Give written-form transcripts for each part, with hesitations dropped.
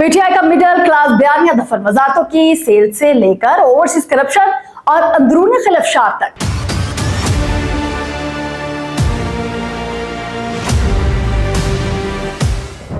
PTI का middle class बयानिया दफन वजारतों की सेल से लेकर ओवरसीज करप्शन और अंदरूनी खिलाफशात तक।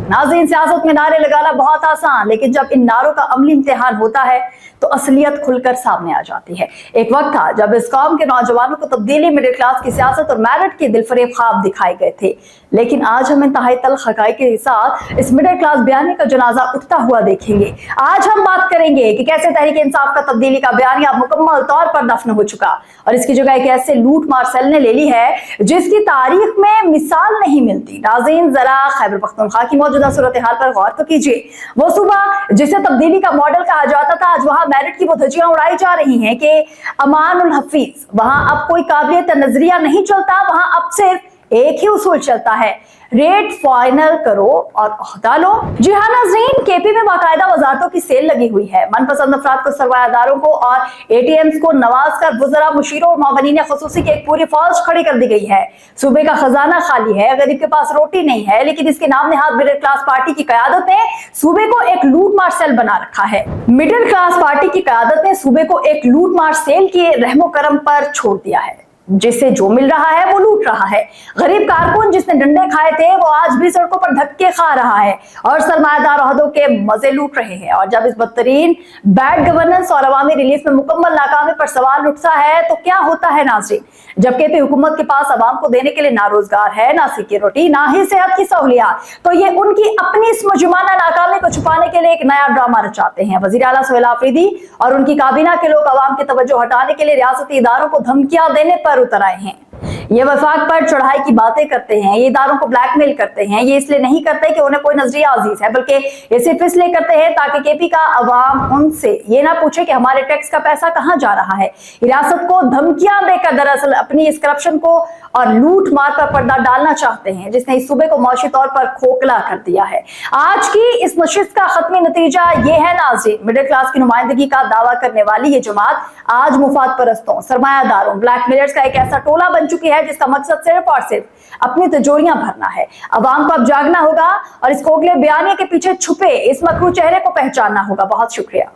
नाज़रीन, सियासत में नारे लगाना बहुत आसान, लेकिन जब इन नारों का अमली इम्तिहान होता है तो असलियत खुलकर सामने आ जाती है। एक वक्त था जब इस कौम के नौजवानों को तब्दीली, मिडिल क्लास की सियासत और मेरिट के दिलफरेब ख्वाब दिखाए गए थे, लेकिन आज हम इंतहाई तल्ख हक़ाइक़ के साथ इस मिडिल क्लास बयानिया का जनाजा उठता हुआ देखेंगे। आज हम बात करेंगे कि कैसे तहरीक इंसाफ का तब्दीली का बयानिया मुकम्मल तौर पर दफन हो चुका और इसकी जगह एक ऐसे लूट मार सेल ने ले ली है जिसकी तारीख में मिसाल नहीं मिलती। नाज़रीन, जरा खैबर पख्तूनख्वा की मौजूदा सूरत हाल पर गौर तो कीजिए। वो सूबा जिसे तब्दीली का मॉडल कहा जाता था, आज वहां मेरिट की वो धज्जियां उड़ाई जा रही हैं कि अमान उल हफीज, वहां अब कोई काबिलियत नजरिया नहीं चलता, वहां अब सिर्फ एक ही उसूल चलता है, रेट फाइनल करो और ओहदा लो। जी हाँ नाज़रीन, केपी में बाकायदा वजारतों की सेल लगी हुई है। मनपसंद अफराद को, सरमायादारों को और एटीएम्स को नवाज कर वज़रा, मुशीरों और मावनीन खुसूसी की एक पूरी फौज खड़ी कर दी गई है। सूबे का खजाना खाली है, गरीब के पास रोटी नहीं है, लेकिन इसके नाम नेहाद मिडिल क्लास पार्टी की क़यादत ने सूबे को एक लूट मार सेल बना रखा है। मिडिल क्लास पार्टी की क़यादत ने सूबे को एक लूट मार सेल के रहमो करम पर छोड़ दिया है, जिसे जो मिल रहा है वो लूट रहा है। गरीब कारकुन जिसने डंडे खाए थे वो आज भी सड़कों पर धक्के खा रहा है और सरमायादार ओहदों के मजे लूट रहे हैं। और जब इस बदतरीन बैड गवर्नेंस और अवामी रिलीफ में मुकम्मल नाकामी पर सवाल उठता है तो क्या होता है नाज़रीन, जब केपी हुकूमत के पास अवाम को देने के लिए ना रोजगार है, ना सीखी रोटी, ना ही सेहत की सहूलियात, तो ये उनकी अपनी इस मजमाना नाकामी को छुपाने के लिए एक नया ड्रामा रचाते हैं। वज़ीर आला सुहेल आफरीदी और उनकी काबीना के लोग अवाम की तवज्जो हटाने के लिए रियासती इदारों को धमकियां देने पर उतर आए हैं। ये वफाक पर चढ़ाई की बातें करते हैं, ये इदारों को ब्लैकमेल करते हैं। ये इसलिए नहीं करते कि उन्हें कोई नजरिया अजीज है, बल्कि ये सिर्फ इसलिए करते हैं ताकि केपी का अवाम उनसे ये ना पूछे कि हमारे टैक्स का पैसा कहां जा रहा है। रियासत को धमकियां देकर दरअसल अपनी इस करप्शन को और लूट मार पर पर्दा डालना चाहते हैं, जिसने इस सूबे को मौशी तौर पर खोखला कर दिया है। आज की इस नशिस्त का खत्मी नतीजा ये है नाज़रीन, मिडिल क्लास की नुमाइंदगी का दावा करने वाली ये जमात आज मुफाद परस्तों, सरमायादारों, ब्लैकमेलर्स का एक ऐसा टोला बन चुकी है जिसका मकसद सिर्फ और सिर्फ अपनी तिजोरियां भरना है। अवाम को अब जागना होगा और इस खोखले बयानिया के पीछे छुपे इस मकरू चेहरे को पहचानना होगा। बहुत शुक्रिया।